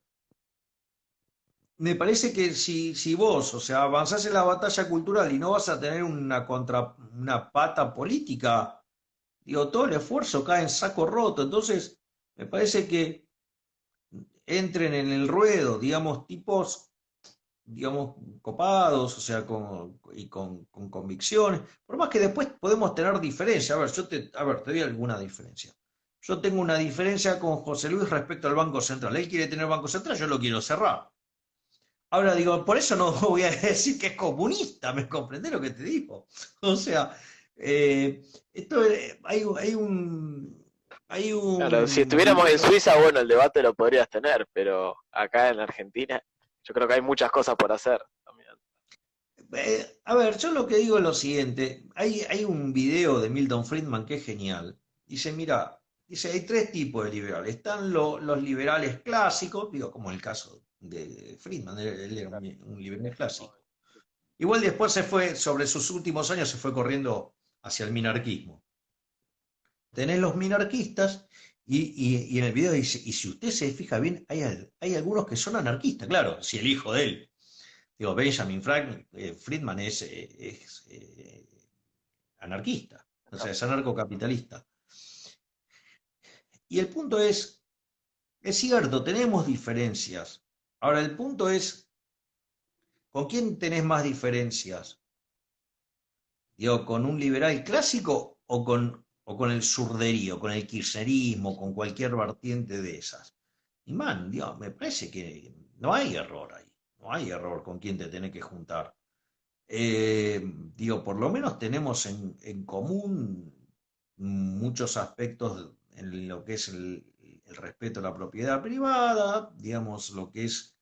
me parece que si vos, o sea, avanzás en la batalla cultural y no vas a tener una pata política, digo, todo el esfuerzo cae en saco roto. Entonces, me parece que entren en el ruedo, digamos, tipos, digamos, copados, o sea, con convicciones, por más que después podemos tener diferencias. A ver, te doy alguna diferencia. Yo tengo una diferencia con José Luis respecto al Banco Central. Él quiere tener Banco Central, yo lo quiero cerrar. Ahora digo, por eso no voy a decir que es comunista, ¿me comprendés lo que te digo? O sea, esto hay Claro, si un estuviéramos en Suiza, bueno, el debate lo podrías tener, pero acá en Argentina, yo creo que hay muchas cosas por hacer también. A ver, yo lo que digo es lo siguiente. Hay un video de Milton Friedman que es genial. Dice, mira, dice, hay tres tipos de liberales. Están los liberales clásicos, digo, como el caso de Friedman, él era un liberal clásico. Igual después sobre sus últimos años se fue corriendo hacia el minarquismo. Tenés los minarquistas y en el video dice, y si usted se fija bien, hay algunos que son anarquistas, claro, si el hijo de él. Digo, Friedman es anarquista, o sea, es anarcocapitalista. Y el punto es cierto, tenemos diferencias. Ahora, el punto es, ¿con quién tenés más diferencias? Digo, ¿con un liberal clásico o con el surderío, con el kirchnerismo, con cualquier vertiente de esas? Y man, Dios, me parece que no hay error ahí, no hay error con quién te tenés que juntar. Digo, por lo menos tenemos en común muchos aspectos en lo que es el respeto a la propiedad privada, digamos, lo que es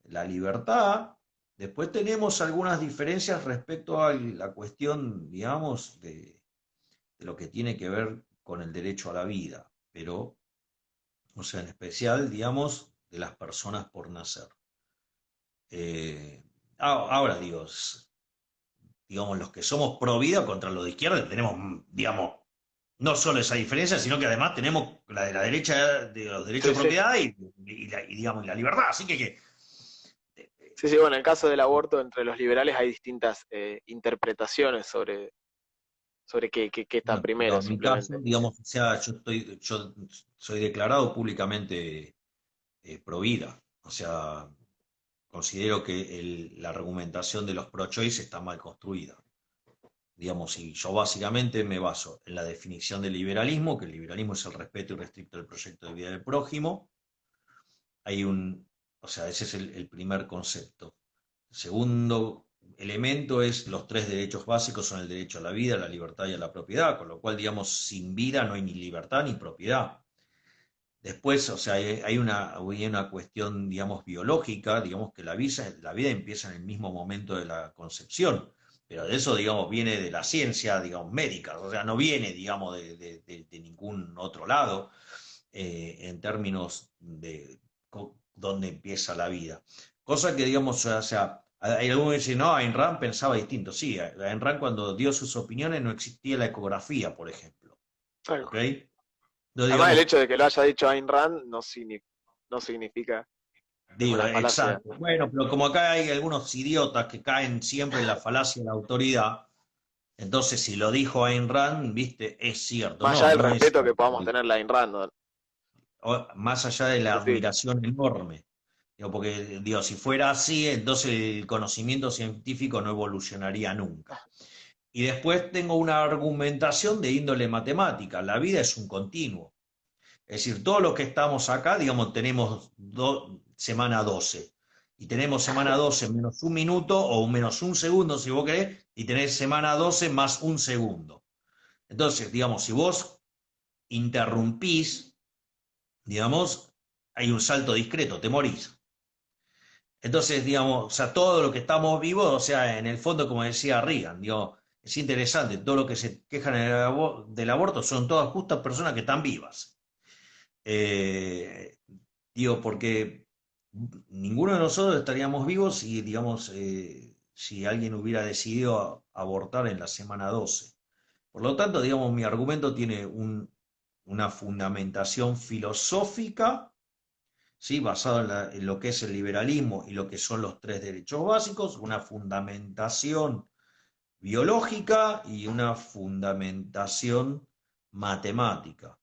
la libertad. Después tenemos algunas diferencias respecto a la cuestión, digamos, de lo que tiene que ver con el derecho a la vida, pero, o sea, en especial, digamos, de las personas por nacer. Eh, ahora, digo, digamos, los que somos pro vida contra los de izquierda tenemos, digamos, no solo esa diferencia, sino que además tenemos la de la derecha, de los derechos Sí, de sí. propiedad y, digamos, la libertad. Así que Sí, sí, bueno, en el caso del aborto, entre los liberales hay distintas interpretaciones sobre qué está bueno, pero primero, en mi caso, simplemente. digamos, o sea, yo soy declarado públicamente pro vida. O sea, considero que la argumentación de los pro-choice está mal construida. Digamos, y yo básicamente me baso en la definición del liberalismo, que el liberalismo es el respeto irrestricto del proyecto de vida del prójimo. Hay o sea, ese es el primer concepto. El segundo elemento es los tres derechos básicos, son el derecho a la vida, a la libertad y a la propiedad, con lo cual, digamos, sin vida no hay ni libertad ni propiedad. Después, o sea, hay una cuestión, digamos, biológica, digamos que la vida empieza en el mismo momento de la concepción, pero de eso, digamos, viene de la ciencia, digamos, médica, o sea, no viene, digamos, de ningún otro lado, en términos de dónde empieza la vida. Cosa que, digamos, o sea, hay algunos que dicen, no, Ayn Rand pensaba distinto. Sí, Ayn Rand cuando dio sus opiniones no existía la ecografía, por ejemplo. ¿Ok? Algo. Entonces, Además, el digamos, hecho de que lo haya dicho Ayn Rand no significa que es digo, una falacia. exacto. Bueno, pero como acá hay algunos idiotas que caen siempre en la falacia de la autoridad, entonces si lo dijo Ayn Rand, viste, es cierto. Más No, allá del no es respeto que cierto. podamos tener a Ayn Rand, ¿no? Más allá de la Sí, sí. admiración enorme. Digo, porque, digo, si fuera así, entonces el conocimiento científico no evolucionaría nunca. Y después tengo una argumentación de índole matemática. La vida es un continuo. Es decir, todos los que estamos acá, digamos, tenemos semana 12. Y tenemos semana 12 menos un minuto o menos un segundo, si vos querés, y tenés semana 12 más un segundo. Entonces, digamos, si vos interrumpís, digamos, hay un salto discreto, te morís. Entonces, digamos, o sea, todo lo que estamos vivos, o sea, en el fondo, como decía Reagan, digo, es interesante, todo lo que se quejan del aborto son todas justas personas que están vivas. Eh, Digo, porque ninguno de nosotros estaríamos vivos si, digamos, si alguien hubiera decidido abortar en la semana 12. Por lo tanto, digamos, mi argumento tiene una fundamentación filosófica, ¿sí? Basado en lo que es el liberalismo y lo que son los tres derechos básicos, una fundamentación biológica y una fundamentación matemática.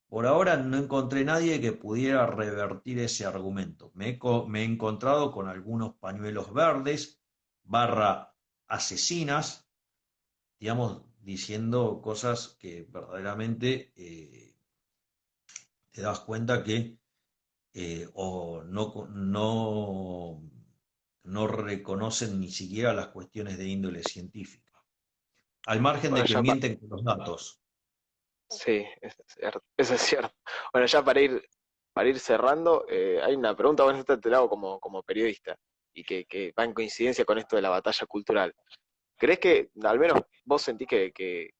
Por ahora no encontré nadie que pudiera revertir ese argumento. Me he encontrado con algunos pañuelos verdes, barra asesinas, digamos, diciendo cosas que verdaderamente te das cuenta que o no reconocen ni siquiera las cuestiones de índole científica, al margen Bueno, de que mienten con los datos. sí, eso es cierto. Eso es cierto. Bueno, ya para ir cerrando, hay una pregunta, bueno, esta te la hago como periodista y que va en coincidencia con esto de la batalla cultural. ¿Crees que al menos vos sentís que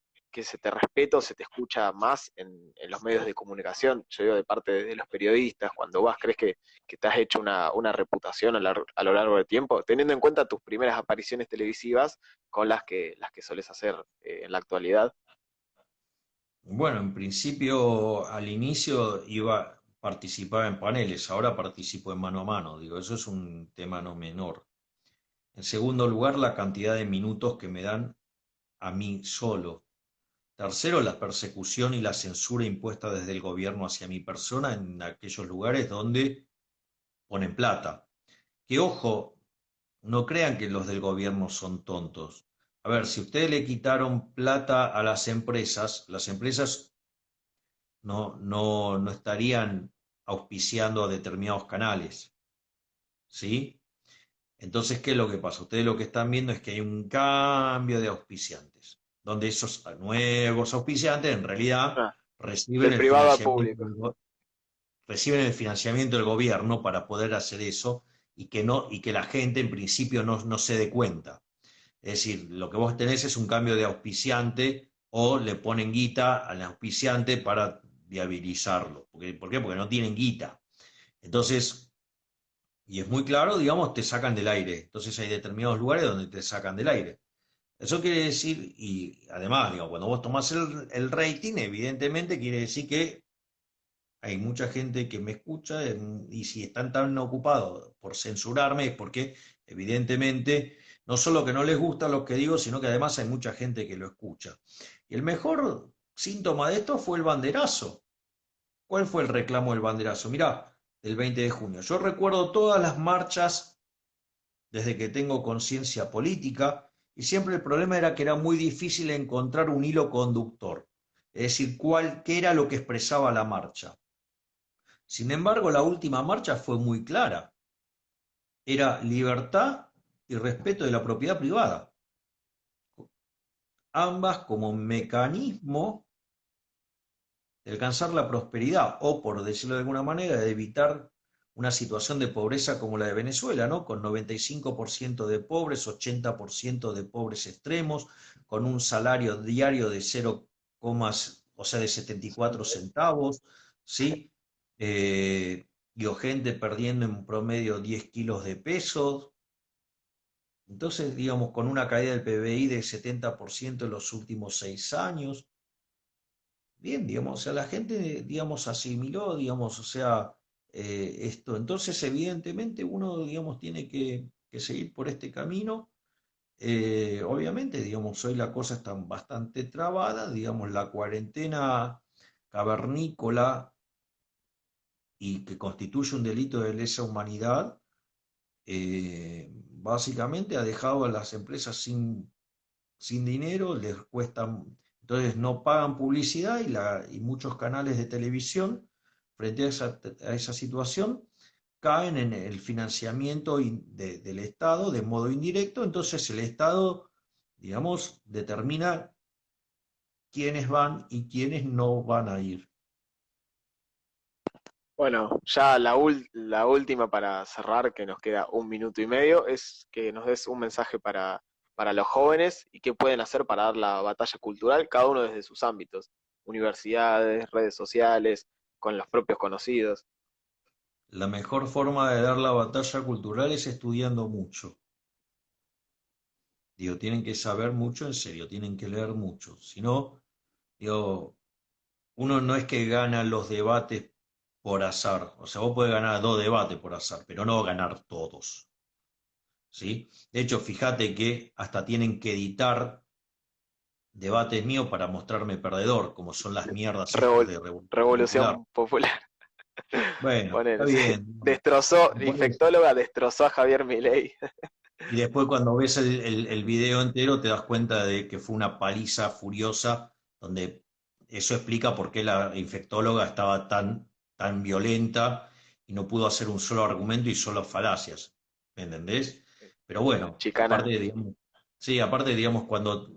se te respeta o se te escucha más en los medios de comunicación? Yo digo de parte de los periodistas, cuando vas, ¿crees que te has hecho una reputación a lo largo del tiempo? Teniendo en cuenta tus primeras apariciones televisivas con las que solés hacer en la actualidad. Bueno, en principio al inicio participaba en paneles, ahora participo en mano a mano, digo, eso es un tema no menor. En segundo lugar, la cantidad de minutos que me dan a mí solo. Tercero, la persecución y la censura impuesta desde el gobierno hacia mi persona en aquellos lugares donde ponen plata. Que ojo, no crean que los del gobierno son tontos. A ver, si ustedes le quitaron plata a las empresas no estarían auspiciando a determinados canales, ¿sí? Entonces, ¿qué es lo que pasa? Ustedes lo que están viendo es que hay un cambio de auspiciantes, donde esos nuevos auspiciantes en realidad Ah, reciben del el privado a financiamiento público. reciben el financiamiento del gobierno para poder hacer eso y que, no, y que la gente en principio no se dé cuenta. Es decir, lo que vos tenés es un cambio de auspiciante o le ponen guita al auspiciante para viabilizarlo. ¿Por qué? Porque no tienen guita. Entonces, y es muy claro, digamos, te sacan del aire. Entonces hay determinados lugares donde te sacan del aire. Eso quiere decir, y además, digo, cuando vos tomás el rating, evidentemente quiere decir que hay mucha gente que me escucha y si están tan ocupados por censurarme es porque evidentemente no solo que no les gusta lo que digo, sino que además hay mucha gente que lo escucha. Y el mejor síntoma de esto fue el banderazo. ¿Cuál fue el reclamo del banderazo? Mirá, del 20 de junio. Yo recuerdo todas las marchas desde que tengo conciencia política y siempre el problema era que era muy difícil encontrar un hilo conductor. Es decir, qué era lo que expresaba la marcha. Sin embargo, la última marcha fue muy clara. Era libertad y respeto de la propiedad privada. Ambas como mecanismo de alcanzar la prosperidad o, por decirlo de alguna manera, de evitar una situación de pobreza como la de Venezuela, ¿no? Con 95% de pobres, 80% de pobres extremos, con un salario diario de 0, o sea, de 74 centavos, ¿sí? Digo, gente perdiendo en promedio 10 kilos de peso. Entonces, digamos, con una caída del PBI de 70% en los últimos 6 años. Bien, digamos, o sea, la gente, digamos, asimiló, digamos, o sea, esto. Entonces, evidentemente, uno, digamos, tiene que seguir por este camino. Obviamente, digamos, hoy la cosa está bastante trabada, digamos, la cuarentena cavernícola y que constituye un delito de lesa humanidad, básicamente ha dejado a las empresas sin dinero, les cuesta, entonces no pagan publicidad y muchos canales de televisión frente a esa situación caen en el financiamiento del Estado de modo indirecto, entonces el Estado, digamos, determina quiénes van y quiénes no van a ir. Bueno, ya la última para cerrar, que nos queda 1 minuto y medio, es que nos des un mensaje para los jóvenes y qué pueden hacer para dar la batalla cultural, cada uno desde sus ámbitos, universidades, redes sociales, con los propios conocidos. La mejor forma de dar la batalla cultural es estudiando mucho. Digo, tienen que saber mucho en serio, tienen que leer mucho. Si no, digo, uno no es que gana los debates por azar. O sea, vos podés ganar 2 debates por azar, pero no ganar todos. ¿Sí? De hecho, fíjate que hasta tienen que editar debates míos para mostrarme perdedor, como son las mierdas estas Revol- de Revolución Popular. Revolución Popular. Bueno, está Ponele, sí. bien. Destrozó, Por eso. infectóloga destrozó a Javier Milei. Y después cuando ves el video entero te das cuenta de que fue una paliza furiosa, donde eso explica por qué la infectóloga estaba tan violenta y no pudo hacer un solo argumento y solo falacias. ¿Me entendés? Pero bueno, Chicana. aparte, digamos, sí, aparte, digamos, cuando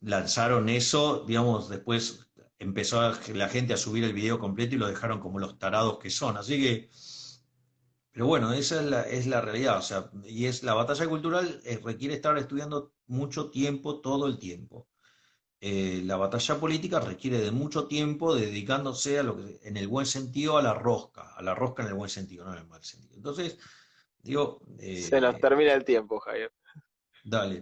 lanzaron eso, digamos, después empezó la gente a subir el video completo y lo dejaron como los tarados que son. Así que pero bueno, esa es la realidad, o sea, y es la batalla cultural requiere estar estudiando mucho tiempo, todo el tiempo. La batalla política requiere de mucho tiempo dedicándose a lo que, en el buen sentido, a la rosca en el buen sentido, no en el mal sentido. Entonces, digo, Se nos termina el tiempo, Javier. dale.